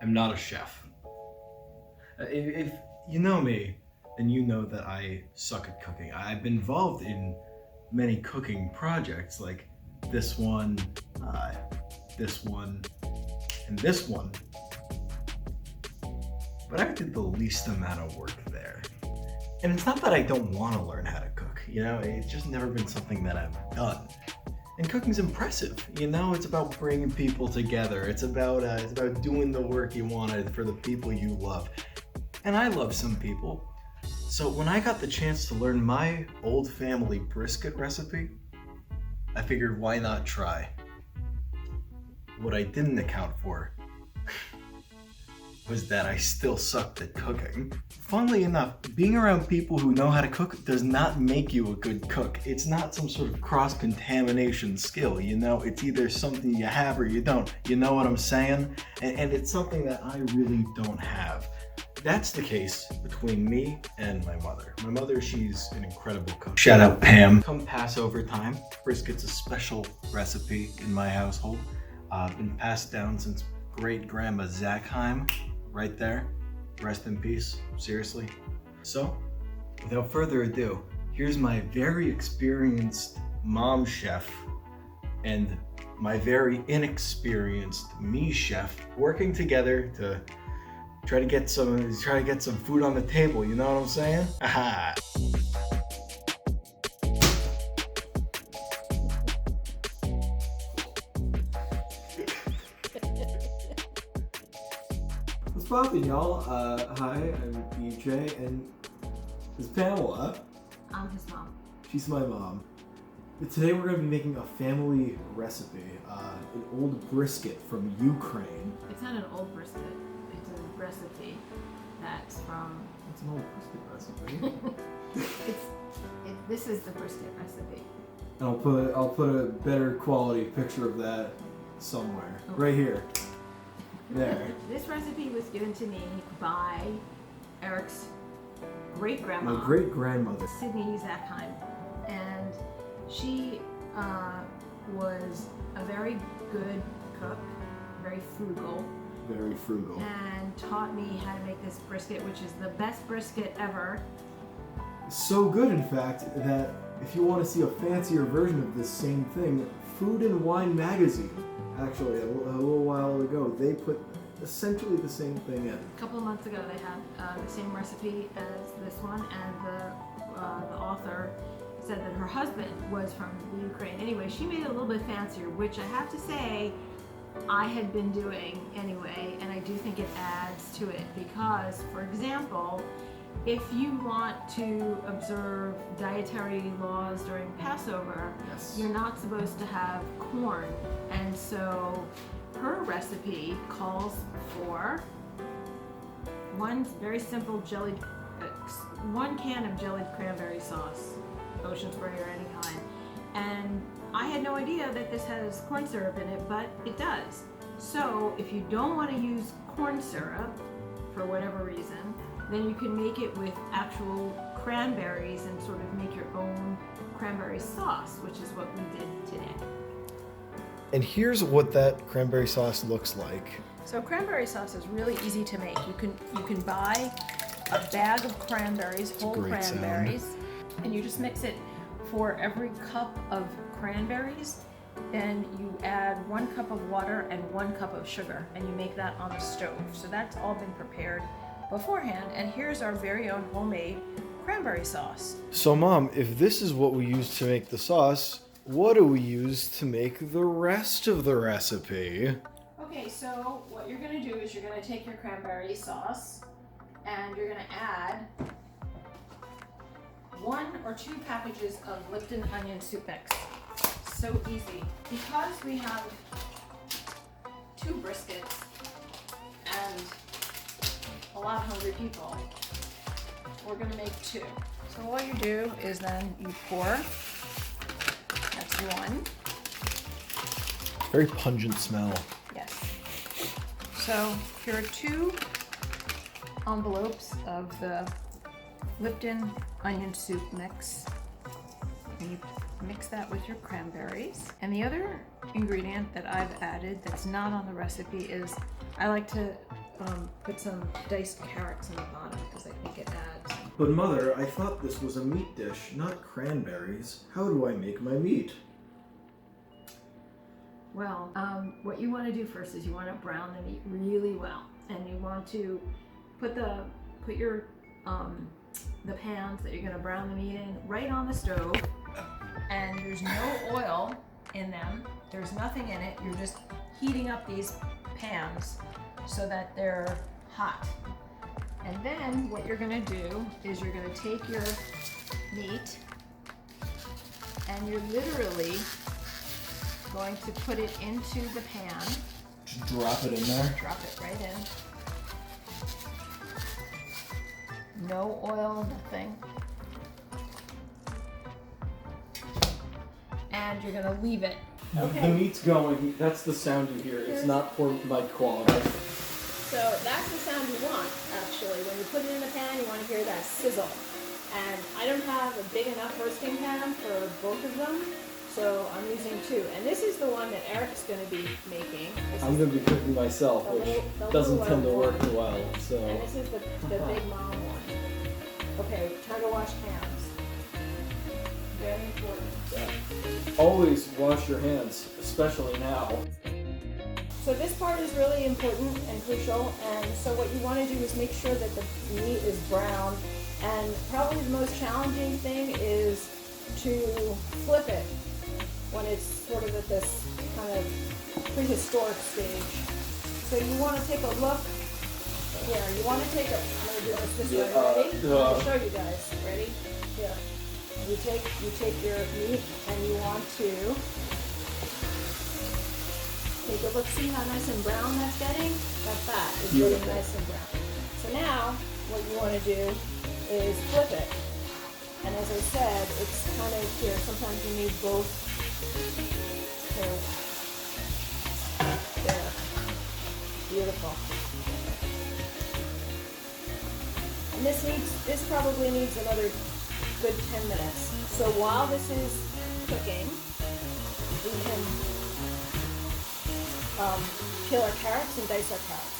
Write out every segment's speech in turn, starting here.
am not a chef. If you know me, then you know that I suck at cooking. I've been involved in many cooking projects like this one, this one, and this one. But I did the least amount of work there. And it's not that I don't want to learn how to cook, it's just never been something that I've done. And cooking's impressive, it's about bringing people together. It's about doing the work you wanted for the people you love. And I love some people. So when I got the chance to learn my old family brisket recipe, I figured why not try? What I didn't account for was that I still sucked at cooking. Funnily enough, being around people who know how to cook does not make you a good cook. It's not some sort of cross-contamination skill, It's either something you have or you don't. You know what I'm saying? And it's something that I really don't have. That's the case between me and my mother. My mother, she's an incredible cook. Shout out Pam. Come Passover time, brisket's a special recipe in my household. Been passed down since great grandma Zackheim, right there. Rest in peace, seriously. So, without further ado, here's my very experienced mom chef and my very inexperienced me chef working together to try to get some food on the table, you know what I'm saying? Aha. What's poppin', y'all? Hi, I'm DJ, and this is Pamela. I'm his mom. She's my mom. But today we're gonna be making a family recipe, an old brisket from Ukraine. It's not an old brisket. It's a recipe that's from. It's an old brisket recipe. This is the brisket recipe. And I'll put a better quality picture of that somewhere. Okay. Right here. There. This recipe was given to me by Eric's great-grandma. My great-grandmother. Sydney Zackheim. And she was a very good cook, very frugal. Very frugal. And taught me how to make this brisket, which is the best brisket ever. So good, in fact, that if you want to see a fancier version of this same thing, Food and Wine magazine, actually, a little while ago, they put essentially the same thing in. A couple of months ago, they had the same recipe as this one, and the author said that her husband was from the Ukraine. Anyway, she made it a little bit fancier, which I have to say, I had been doing anyway, and I do think it adds to it because, for example, if you want to observe dietary laws during Passover, yes, you're not supposed to have corn. And so her recipe calls for one very simple one can of jellied cranberry sauce, Ocean Spray or any kind. And I had no idea that this has corn syrup in it, but it does. So if you don't want to use corn syrup for whatever reason, then you can make it with actual cranberries and sort of make your own cranberry sauce, which is what we did today. And here's what that cranberry sauce looks like. So cranberry sauce is really easy to make. You can buy a bag of cranberries, whole cranberries, and you just mix it. For every cup of cranberries, then you add 1 cup of water and 1 cup of sugar, and you make that on the stove. So that's all been prepared beforehand, and here's our very own homemade cranberry sauce. So Mom, if this is what we use to make the sauce, what do we use to make the rest of the recipe? Okay, so what you're gonna do is you're gonna take your cranberry sauce and you're gonna add 1 or 2 packages of Lipton onion soup mix. So easy. Because we have 2 briskets and a lot of hungry people, we're gonna make 2. So all you do is then you pour, that's 1. Very pungent smell. Yes. So here are 2 envelopes of the Lipton onion soup mix. And you mix that with your cranberries. And the other ingredient that I've added that's not on the recipe is I like to put some diced carrots in the bottom because I think it adds. But Mother, I thought this was a meat dish, not cranberries. How do I make my meat? Well, what you want to do first is you want to brown the meat really well, and you want to put your the pans that you're going to brown the meat in right on the stove, and there's no oil in them. There's nothing in it. You're just heating up these pans so that they're hot. And then what you're going to do is you're going to take your meat and you're literally going to put it into the pan. Just drop it in there? Drop it right in. No oil, nothing. And you're gonna leave it. Okay. The meat's going. That's the sound you hear. It's not for mic quality. So that's the sound you want, actually. When you put it in the pan, you want to hear that sizzle. And I don't have a big enough roasting pan for both of them, so I'm using two. And this is the one that Eric's going to be making. I'm going to be cooking myself, which doesn't tend to work too well. So. And this is the big mom one. Okay, try to wash hands. Very important. Yeah. Always wash your hands, especially now. So this part is really important and crucial, and so what you want to do is make sure that the meat is brown, and probably the most challenging thing is to flip it when it's sort of at this kind of prehistoric stage. So you want to take a look here. You want to take a, I'm going to do this way. Ready? I'll show you guys. Ready? Here. You take your meat and you want to take a look, see how nice and brown that's getting? That is getting nice and brown. So now, what you want to do is flip it. And as I said, it's kind of here, sometimes you need both. Here. There. Beautiful. And this probably needs another good 10 minutes. So while this is cooking, we can peel our carrots and dice our carrots.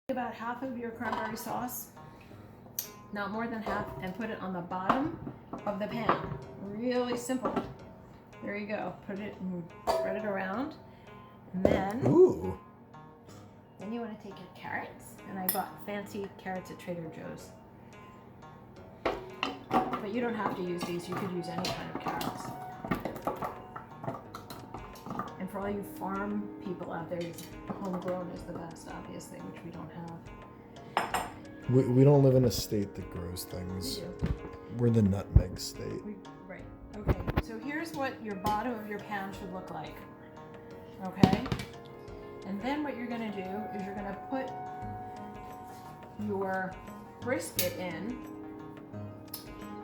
About half of your cranberry sauce, not more than half, and put it on the bottom of the pan. Really simple. There you go. Put it and spread it around. And then, then you want to take your carrots, and I bought fancy carrots at Trader Joe's. But you don't have to use these. You could use any kind of carrots. And for all you farm people out there, homegrown is the best, obviously, which we don't have. We don't live in a state that grows things. We do. We're the nutmeg state. Right. Okay. So here's what your bottom of your pan should look like. Okay? And then what you're going to do is you're going to put your brisket in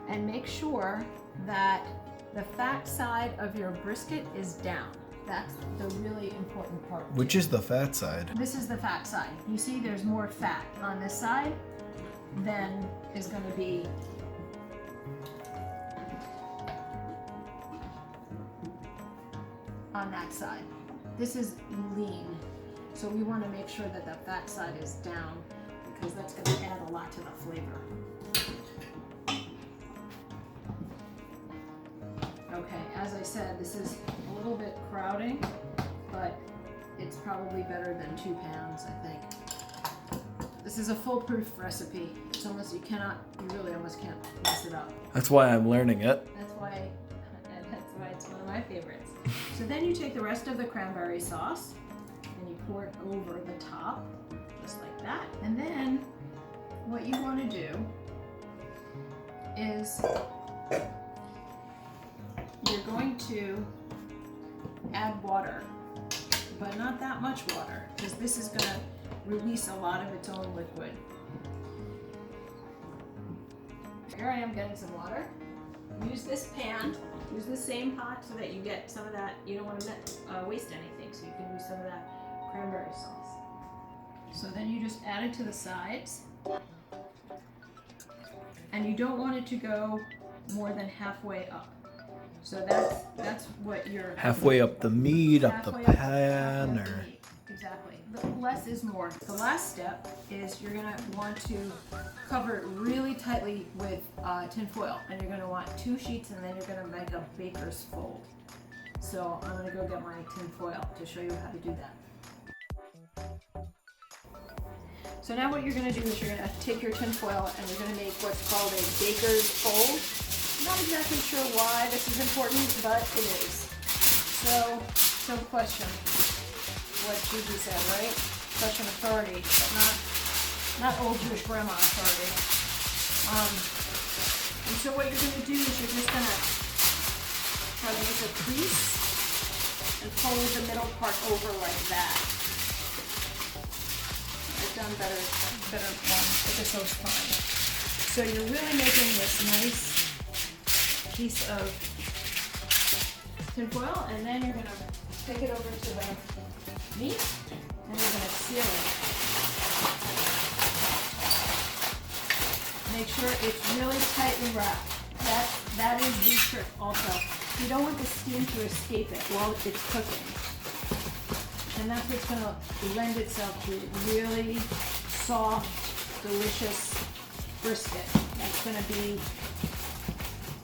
and make sure that the fat side of your brisket is down. That's the really important part. Which is the fat side? This is the fat side. You see there's more fat on this side than is going to be on that side. This is lean. So we want to make sure that the fat side is down because that's going to add a lot to the flavor. Okay, as I said, this is a little bit crowding, but it's probably better than 2 pans, I think. This is a foolproof recipe. It's almost, you really almost can't mess it up. That's why I'm learning it. That's why it's one of my favorites. So then you take the rest of the cranberry sauce and you pour it over the top, just like that. And then what you want to do is you're going to add water, but not that much water, because this is going to release a lot of its own liquid. Here I am getting some water. Use this pan, use the same pot so that you get some of that, you don't want to waste anything, so you can use some of that cranberry sauce. So then you just add it to the sides. And you don't want it to go more than halfway up. So that's what you're... Halfway up the meat, up the halfway pan, up the or... meat. Exactly. Less is more. The last step is you're going to want to cover it really tightly with tin foil. And you're going to want 2 sheets, and then you're going to make a baker's fold. So I'm going to go get my tin foil to show you how to do that. So now what you're going to do is you're going to take your tin foil and you're going to make what's called a baker's fold. I'm not exactly sure why this is important, but it is. So question what Gigi said, right? Question authority, but not old Jewish grandma authority. And so what you're going to do is you're just going to try to make a crease and fold the middle part over like that. I've done better one, but this looks fine. So you're really making this nice piece of tin foil, and then you're going to take it over to the meat, and you're going to seal it. Make sure it's really tightly wrapped. That is the trick also. You don't want the steam to escape it while it's cooking. And that's what's going to lend itself to really soft, delicious brisket. That's going to be,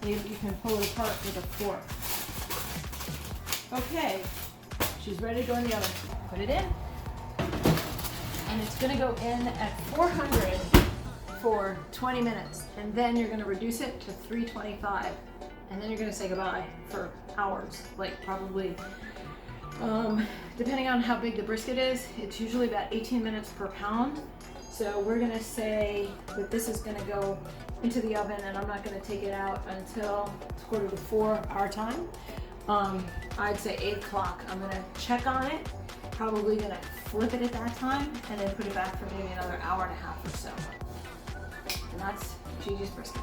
you can pull it apart with a fork. Okay, she's ready to go in the oven. Put it in. And it's going to go in at 400 for 20 minutes. And then you're going to reduce it to 325. And then you're going to say goodbye for hours, like probably... depending on how big the brisket is, it's usually about 18 minutes per pound. So we're gonna say that this is gonna go into the oven, and I'm not gonna take it out until it's 3:45 our time. I'd say 8 o'clock. I'm gonna check on it, probably gonna flip it at that time, and then put it back for maybe another hour and a half or so. And that's Gigi's brisket.